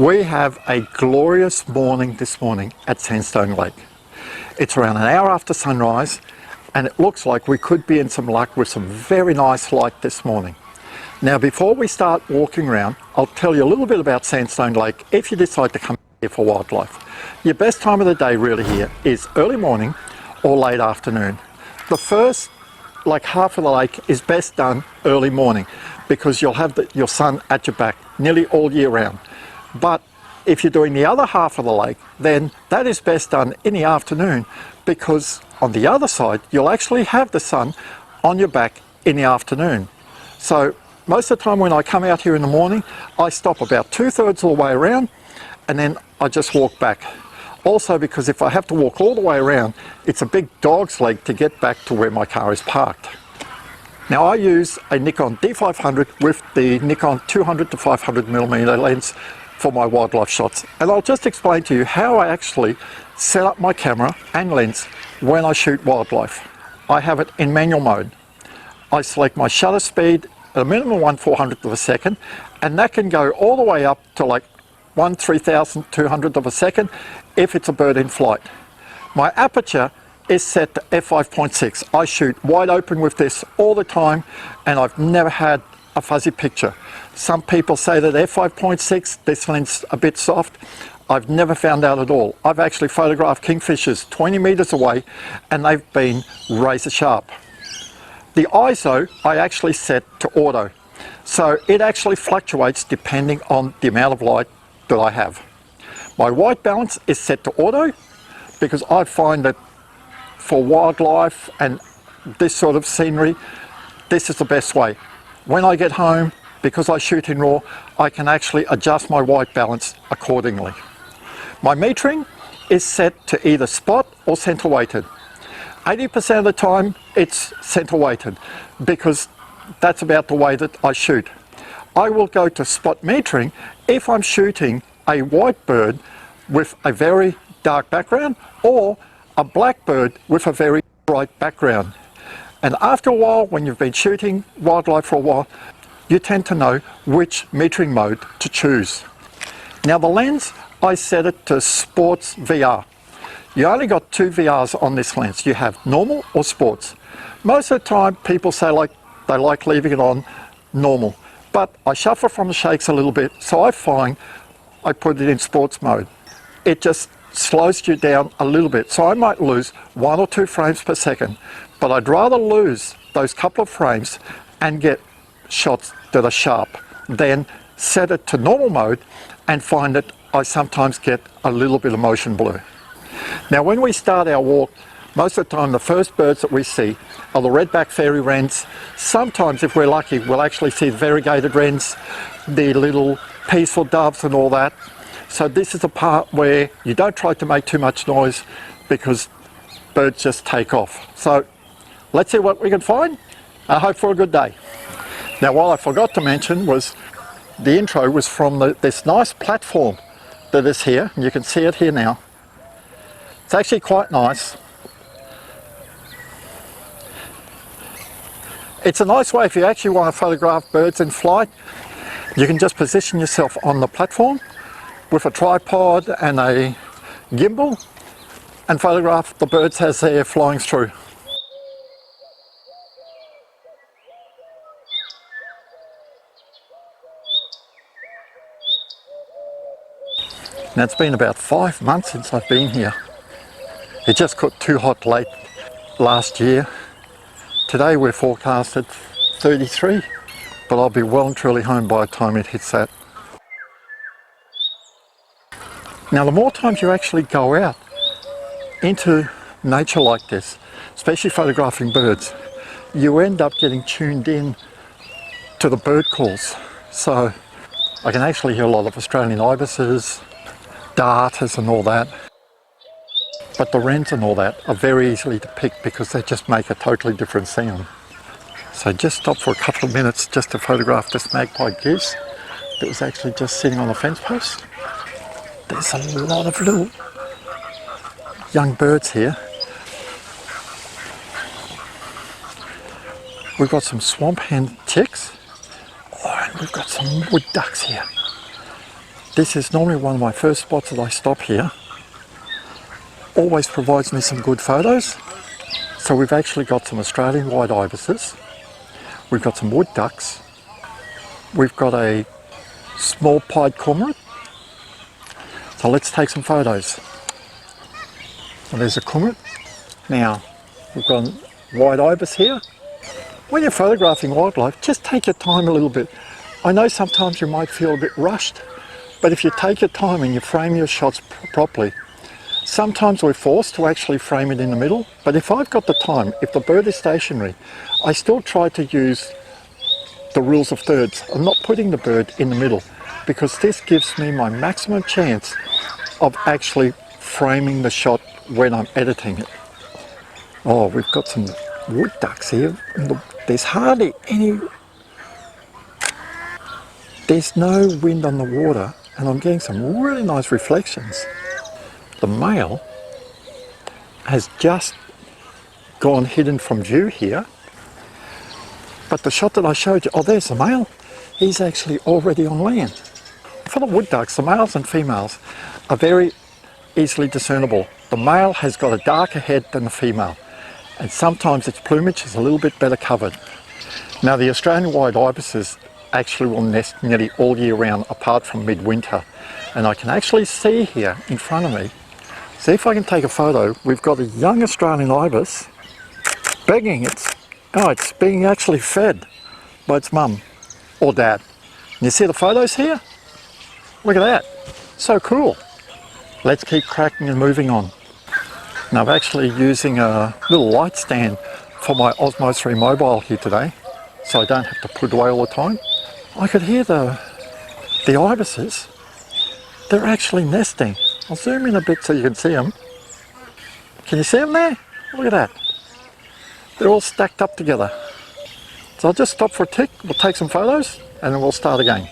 We have a glorious morning this morning at Sandstone Lake. It's around an hour after sunrise and it looks like we could be in some luck with some very nice light this morning. Now before we start walking around, I'll tell you a little bit about Sandstone Lake if you decide to come here for wildlife. Your best time of the day really here is early morning or late afternoon. The first half of the lake is best done early morning because you'll have your sun at your back nearly all year round. But if you're doing the other half of the lake, then that is best done in the afternoon because on the other side you'll actually have the sun on your back in the afternoon. So most of the time when I come out here in the morning, I stop about 2/3 of the way around and then I just walk back. Also because if I have to walk all the way around, it's a big dog's leg to get back to where my car is parked. Now I use a Nikon D500 with the Nikon 200 to 500mm lens for my wildlife shots. And I'll just explain to you how I actually set up my camera and lens when I shoot wildlife. I have it in manual mode. I select my shutter speed at a minimum 1/400th of a second, and that can go all the way up to like 1/3200th of a second if it's a bird in flight. My aperture is set to f5.6. I shoot wide open with this all the time and I've never had a fuzzy picture. Some people say that f5.6, this lens a bit soft. I've never found out at all. I've actually photographed kingfishers 20 meters away and they've been razor sharp. The ISO I actually set to auto, so it actually fluctuates depending on the amount of light that I have. My white balance is set to auto because I find that for wildlife and this sort of scenery, this is the best way. When I get home, because I shoot in RAW, I can actually adjust my white balance accordingly. My metering is set to either spot or center weighted. 80% of the time it's center weighted because that's about the way that I shoot. I will go to spot metering if I'm shooting a white bird with a very dark background or a black bird with a very bright background. And after a while, when you've been shooting wildlife for a while, you tend to know which metering mode to choose. Now the lens, I set it to Sports VR. You only got 2 VRs on this lens. You have normal or sports. Most of the time people say they like leaving it on normal, but I shuffle from the shakes a little bit, so I find I put it in sports mode. It just slows you down a little bit, so I might lose 1 or 2 frames per second, but I'd rather lose those couple of frames and get shots that are sharp than set it to normal mode and find that I sometimes get a little bit of motion blur. Now when we start our walk, most of the time the first birds that we see are the redback fairy-wrens. Sometimes if we're lucky we'll actually see the variegated wrens, the little peaceful doves and all that. So this is a part where you don't try to make too much noise because birds just take off. So let's see what we can find. I hope for a good day. Now what I forgot to mention was the intro was from this nice platform that is here, and you can see it here now. It's actually quite nice. It's a nice way if you actually want to photograph birds in flight. You can just position yourself on the platform with a tripod and a gimbal and photograph the birds as they're flying through. Now it's been about 5 months since I've been here. It just got too hot late last year. Today we're forecasted 33, but I'll be well and truly home by the time it hits that. Now the more times you actually go out into nature like this, especially photographing birds, you end up getting tuned in to the bird calls. So I can actually hear a lot of Australian ibises, darters and all that. But the wrens and all that are very easily to pick because they just make a totally different sound. So just stop for a couple of minutes just to photograph this magpie goose that was actually just sitting on a fence post. There's a lot of little young birds here. We've got some swamp hen chicks. Oh, and we've got some wood ducks here. This is normally one of my first spots that I stop here. Always provides me some good photos. So we've actually got some Australian white ibises. We've got some wood ducks. We've got a small pied cormorant. So let's take some photos. And there's a cormorant. Now, we've got a white ibis here. When you're photographing wildlife, just take your time a little bit. I know sometimes you might feel a bit rushed, but if you take your time and you frame your shots properly, sometimes we're forced to actually frame it in the middle, but if I've got the time, if the bird is stationary, I still try to use the rules of thirds. I'm not putting the bird in the middle because this gives me my maximum chance of actually framing the shot when I'm editing it. Oh, we've got some wood ducks here. There's hardly any, there's no wind on the water and I'm getting some really nice reflections. The male has just gone hidden from view here, but the shot that I showed you, oh there's the male, he's actually already on land. For the wood ducks, the males and females are very easily discernible. The male has got a darker head than the female, and sometimes its plumage is a little bit better covered. Now the Australian white ibises actually will nest nearly all year round apart from midwinter, and I can actually see here in front of me, see if I can take a photo, we've got a young Australian ibis begging, it's being actually fed by its mum or dad. And you see the photos here? Look at that, so cool. Let's keep cracking and moving on. Now I'm actually using a little light stand for my Osmo 3 mobile here today, so I don't have to put it away all the time. I could hear the ibises, they're actually nesting. I'll zoom in a bit so you can see them. Can you see them there? Look at that. They're all stacked up together. So I'll just stop for a tick, we'll take some photos and then we'll start again.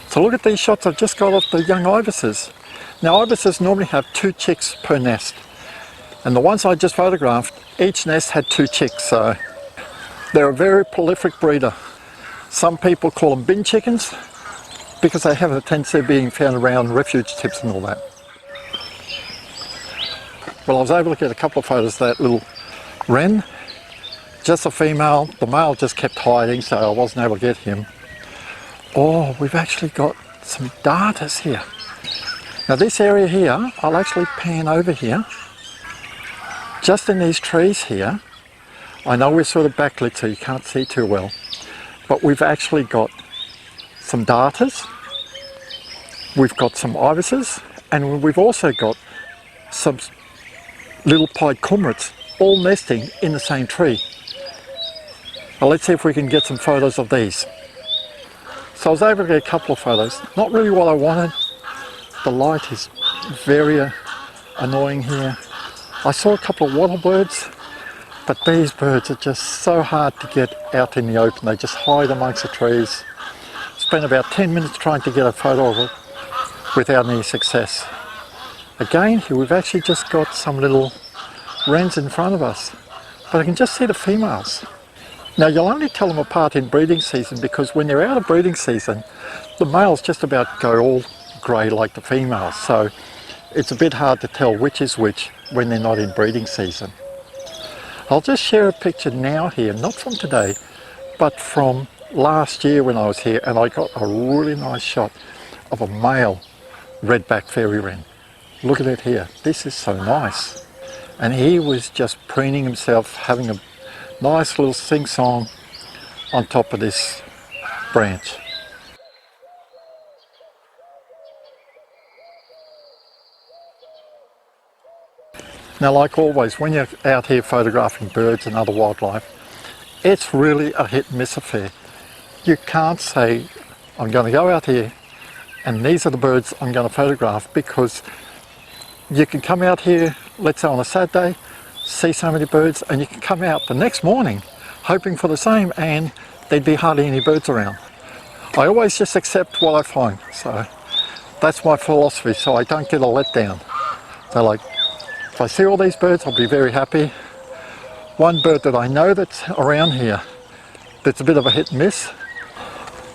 So look at these shots I've just got of the young ibises. Now ibises normally have 2 chicks per nest. And the ones I just photographed, each nest had 2 chicks, so they're a very prolific breeder. Some people call them bin chickens because they have a tendency of being found around refuge tips and all that. Well, I was able to get a couple of photos of that little wren. Just a female, the male just kept hiding, so I wasn't able to get him. Oh, we've actually got some darters here. Now this area here, I'll actually pan over here. Just in these trees here, I know we're sort of backlit so you can't see too well, but we've actually got some darters, we've got some ibises, and we've also got some little pied cormorants all nesting in the same tree. Now let's see if we can get some photos of these. So I was able to get a couple of photos, not really what I wanted. The light is very annoying here. I saw a couple of wattlebirds, but these birds are just so hard to get out in the open. They just hide amongst the trees. Spent about 10 minutes trying to get a photo of it without any success. Again, here we've actually just got some little wrens in front of us, but I can just see the females. Now you'll only tell them apart in breeding season because when they're out of breeding season, the males just about go all grey like the females, so it's a bit hard to tell which is which when they're not in breeding season. I'll just share a picture now here, not from today, but from last year when I was here, and I got a really nice shot of a male redback fairy-wren. Look at it here, this is so nice. And he was just preening himself, having a nice little sing-song on top of this branch. Now, like always, when you're out here photographing birds and other wildlife, it's really a hit and miss affair. You can't say, I'm going to go out here and these are the birds I'm going to photograph, because you can come out here, let's say on a Saturday, see so many birds, and you can come out the next morning hoping for the same and there'd be hardly any birds around. I always just accept what I find, so that's my philosophy, so I don't get a letdown. So like, if I see all these birds, I'll be very happy. One bird that I know that's around here that's a bit of a hit and miss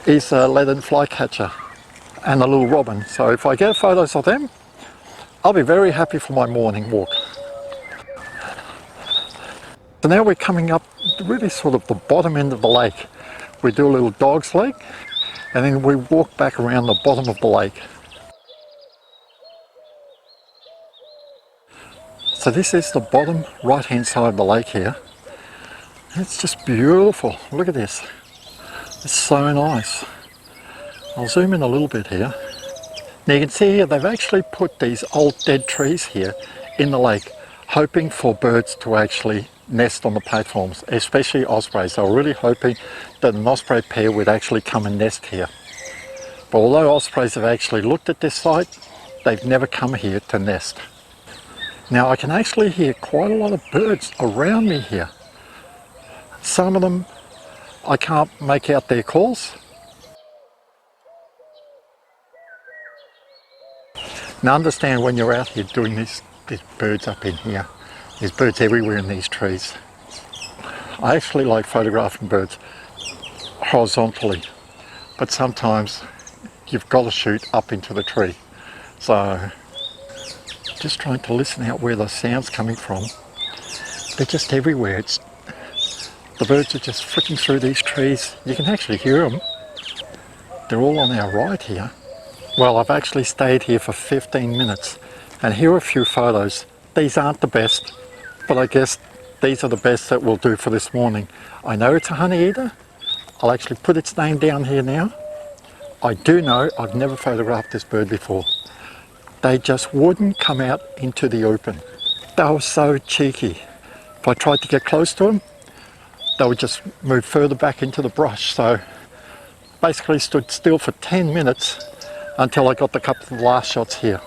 is a Leaden flycatcher. and the little robin. So if I get photos of them, I'll be very happy for my morning walk. So now we're coming up really sort of the bottom end of the lake. We do a little dog's leg and then we walk back around the bottom of the lake. So this is the bottom right hand side of the lake here. It's just beautiful. Look at this. It's so nice. I'll zoom in a little bit here. Now you can see here they've actually put these old dead trees here in the lake, hoping for birds to actually nest on the platforms, especially ospreys. They were really hoping that an osprey pair would actually come and nest here. But although ospreys have actually looked at this site, they've never come here to nest. Now I can actually hear quite a lot of birds around me here. Some of them I can't make out their calls. Now understand, when you're out here doing this, there's birds up in here. There's birds everywhere in these trees. I actually like photographing birds horizontally, but sometimes you've got to shoot up into the tree. So just trying to listen out where the sound's coming from. They're just everywhere. The birds are just flicking through these trees. You can actually hear them. They're all on our right here. Well, I've actually stayed here for 15 minutes and here are a few photos. These aren't the best, but I guess these are the best that we'll do for this morning. I know it's a Honeyeater. I'll actually put its name down here now. I do know I've never photographed this bird before. They just wouldn't come out into the open. They were so cheeky. If I tried to get close to them, they would just move further back into the brush. So basically stood still for 10 minutes until I got the couple of last shots here.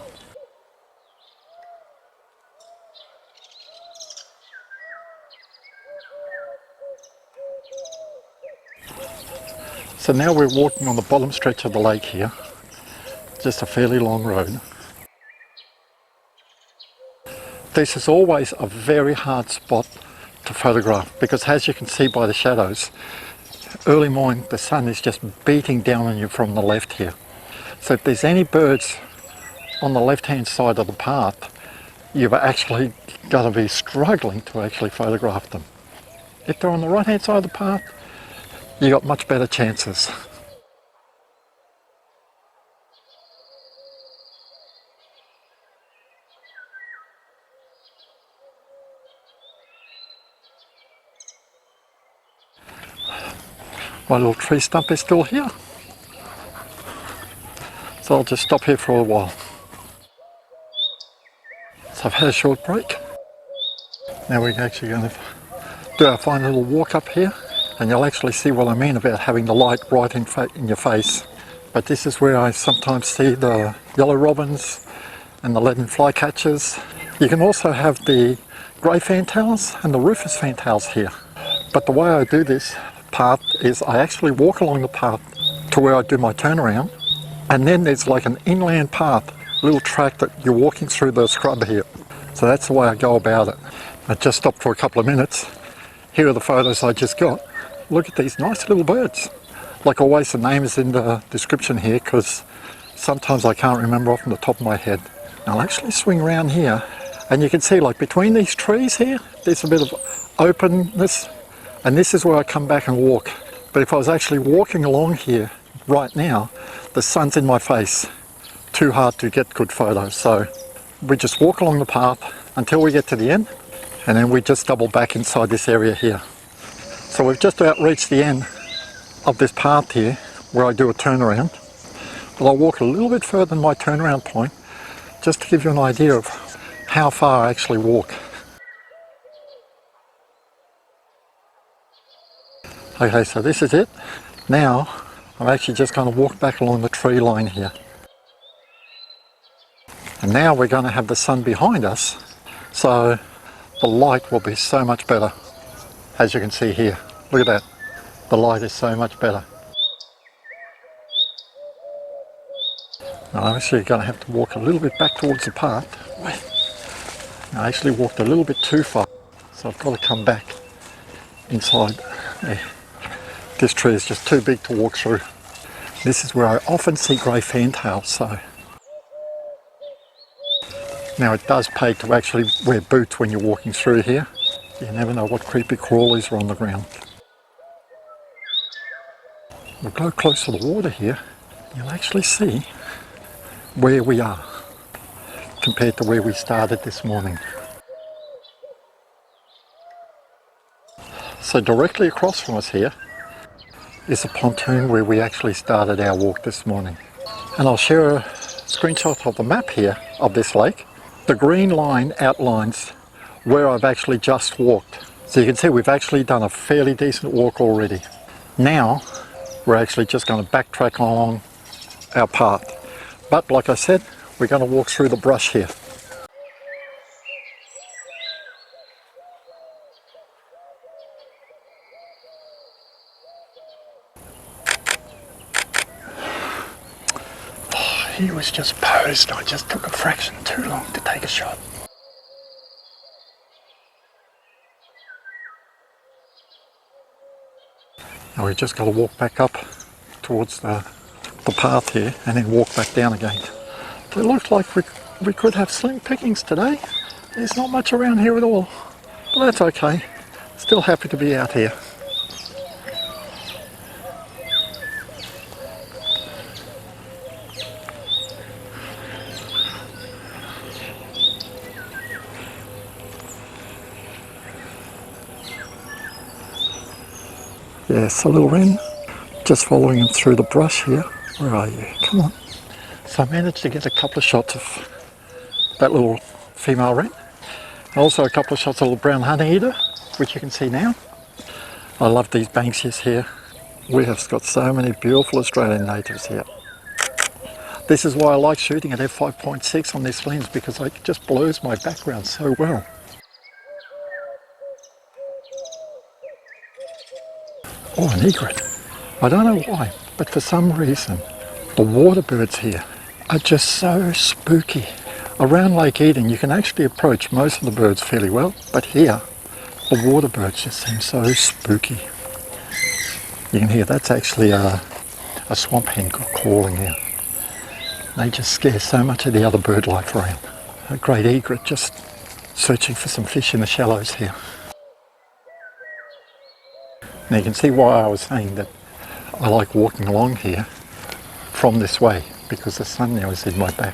So now we're walking on the bottom stretch of the lake here. Just a fairly long road. This is always a very hard spot to photograph because, as you can see by the shadows, early morning the sun is just beating down on you from the left here. So if there's any birds on the left hand side of the path, you've actually got to be struggling to actually photograph them. If they're on the right hand side of the path, you got much better chances. My little tree stump is still here, so I'll just stop here for a while. So I've had a short break. Now we're actually going to do our fine little walk up here, and you'll actually see what I mean about having the light right in your face. But this is where I sometimes see the yellow robins and the Leaden flycatchers. You can also have the grey fantails and the Rufous fantails here. But the way I do this path is I actually walk along the path to where I do my turnaround, and then there's like an inland path, a little track that you're walking through the scrub here. So that's the way I go about it. I just stopped for a couple of minutes. Here are the photos I just got. Look at these nice little birds. Like always, the name is in the description here because sometimes I can't remember off the top of my head. I'll actually swing around here and you can see, like, between these trees here, there's a bit of openness. And this is where I come back and walk. But if I was actually walking along here right now, the sun's in my face. Too hard to get good photos. So we just walk along the path until we get to the end, and then we just double back inside this area here. So we've just about reached the end of this path here where I do a turnaround. But I'll walk a little bit further than my turnaround point just to give you an idea of how far I actually walk. Okay, so this is it. Now, I'm actually just going to walk back along the tree line here. And now we're going to have the sun behind us, so the light will be so much better. As you can see here, look at that. The light is so much better. Now, I'm actually going to have to walk a little bit back towards the path. I actually walked a little bit too far, so I've got to come back inside there. This tree is just too big to walk through. This is where I often see grey fantails, so. Now it does pay to actually wear boots when you're walking through here. You never know what creepy crawlies are on the ground. We'll go close to the water here. You'll actually see where we are compared to where we started this morning. So directly across from us here is a pontoon where we actually started our walk this morning. And I'll share a screenshot of the map here of this lake. The green line outlines where I've actually just walked. So you can see we've actually done a fairly decent walk already. Now we're actually just going to backtrack along our path. But like I said, we're going to walk through the brush here. He was just posed. I just took a fraction too long to take a shot. Now we've just got to walk back up towards the path here and then walk back down again. So it looks like we could have slim pickings today. There's not much around here at all, but that's okay. Still happy to be out here. Yes, a little wren, just following him through the brush here. Where are you? Come on. So I managed to get a couple of shots of that little female wren. Also a couple of shots of little brown Honeyeater, which you can see now. I love these banksias here. We have got so many beautiful Australian natives here. This is why I like shooting at f5.6 on this lens, because it just blurs my background so well. Oh, an egret. I don't know why, but for some reason the water birds here are just so spooky. Around Lake Eden you can actually approach most of the birds fairly well, but here the water birds just seem so spooky. You can hear that's actually a swamp hen calling here. They just scare so much of the other bird life around. A great egret just searching for some fish in the shallows here. Now you can see why I was saying that I like walking along here from this way, because the sun now is in my back.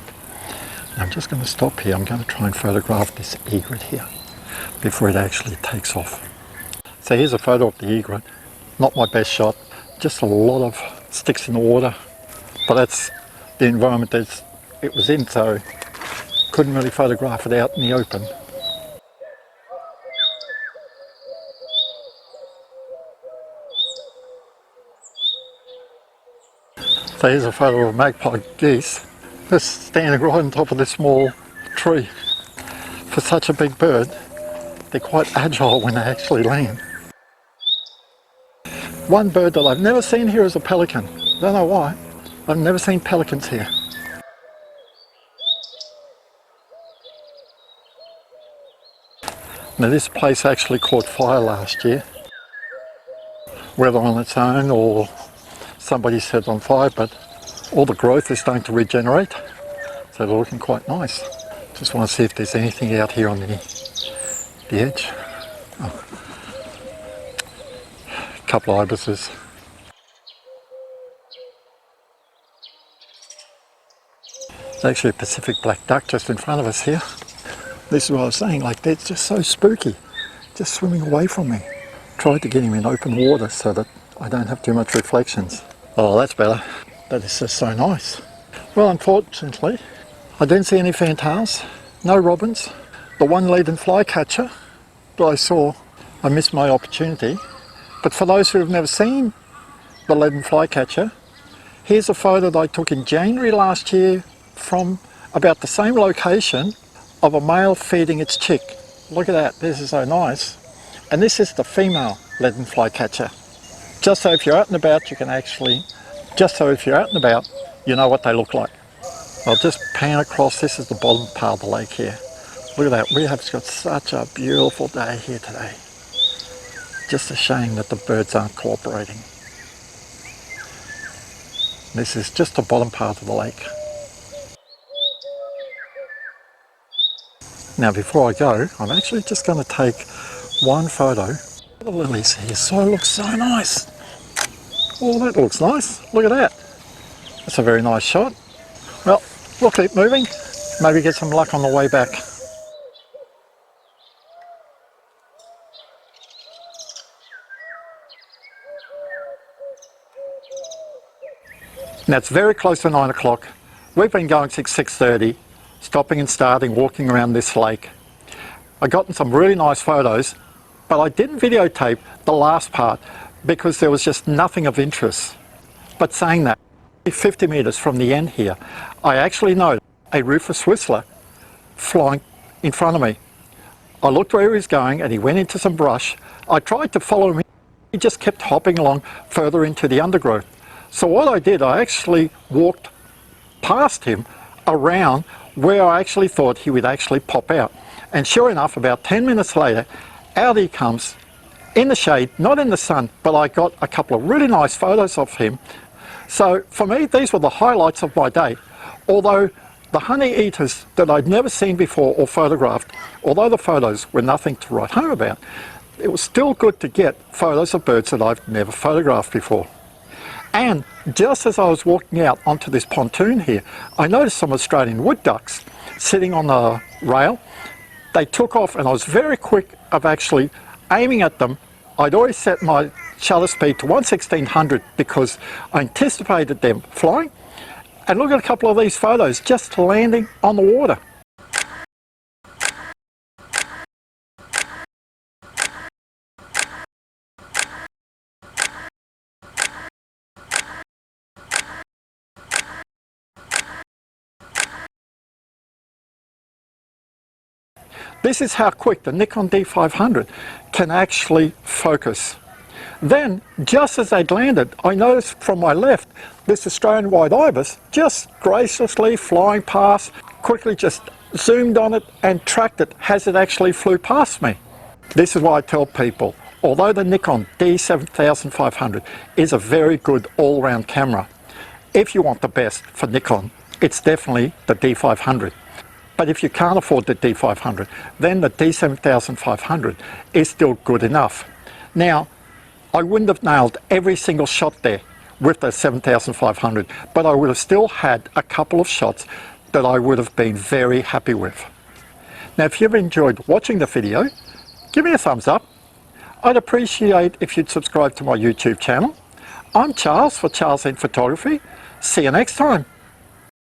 Now I'm just going to stop here. I'm going to try and photograph this egret here before it actually takes off. So here's a photo of the egret. Not my best shot, just a lot of sticks in the water, but that's the environment that it was in, so couldn't really photograph it out in the open. So here's a photo of magpie geese, just standing right on top of this small tree. For such a big bird, they're quite agile when they actually land. One bird that I've never seen here is a pelican. Don't know why. I've never seen pelicans here. Now this place actually caught fire last year, whether on its own or somebody set it on fire, but all the growth is starting to regenerate, so they're looking quite nice. Just want to see if there's anything out here on the edge. Oh. A couple of ibises. There's actually a Pacific black duck just in front of us here. This is what I was saying, like they're just so spooky, just swimming away from me. Tried to get him in open water so that I don't have too much reflections. Oh, that's better. That is just so nice. Well, unfortunately, I didn't see any fantails, no robins. The one Leaden flycatcher that I saw, I missed my opportunity. But for those who have never seen the Leaden flycatcher, here's a photo that I took in January last year from about the same location of a male feeding its chick. Look at that, this is so nice. And this is the female Leaden flycatcher. Just so if you're out and about, you can actually, you know what they look like. I'll just pan across. This is the bottom part of the lake here. Look at that, we have got such a beautiful day here today. Just a shame that the birds aren't cooperating. This is just the bottom part of the lake. Now before I go, I'm actually just going to take one photo. The lilies here so look so nice. Oh, that looks nice. Look at that. That's a very nice shot. Well, we'll keep moving. Maybe get some luck on the way back. Now it's very close to 9 o'clock. We've been going since 6:30, stopping and starting, walking around this lake. I gotten some really nice photos, but I didn't videotape the last part because there was just nothing of interest. But saying that, 50 metres from the end here, I actually noticed a Rufous whistler flying in front of me. I looked where he was going and he went into some brush. I tried to follow him. He just kept hopping along further into the undergrowth. So what I did, I actually walked past him around where I actually thought he would actually pop out. And sure enough, about 10 minutes later, out he comes in the shade, not in the sun, but I got a couple of really nice photos of him. So for me, these were the highlights of my day. Although the Honeyeaters that I'd never seen before or photographed, although the photos were nothing to write home about, it was still good to get photos of birds that I've never photographed before. And just as I was walking out onto this pontoon here, I noticed some Australian wood ducks sitting on the rail. They took off and I was very quick of actually aiming at them. I'd always set my shutter speed to 1/1600 because I anticipated them flying. And look at a couple of these photos just landing on the water. This is how quick the Nikon D500 can actually focus. Then, just as they'd landed, I noticed from my left this Australian white ibis just graciously flying past, quickly just zoomed on it and tracked it as it actually flew past me. This is why I tell people, although the Nikon D7500 is a very good all-round camera, if you want the best for Nikon, it's definitely the D500. But if you can't afford the D500, then the D7500 is still good enough. Now, I wouldn't have nailed every single shot there with the 7500, but I would have still had a couple of shots that I would have been very happy with. Now, if you've enjoyed watching the video, give me a thumbs up. I'd appreciate if you'd subscribe to my YouTube channel. I'm Charles for Charles in Photography. See you next time.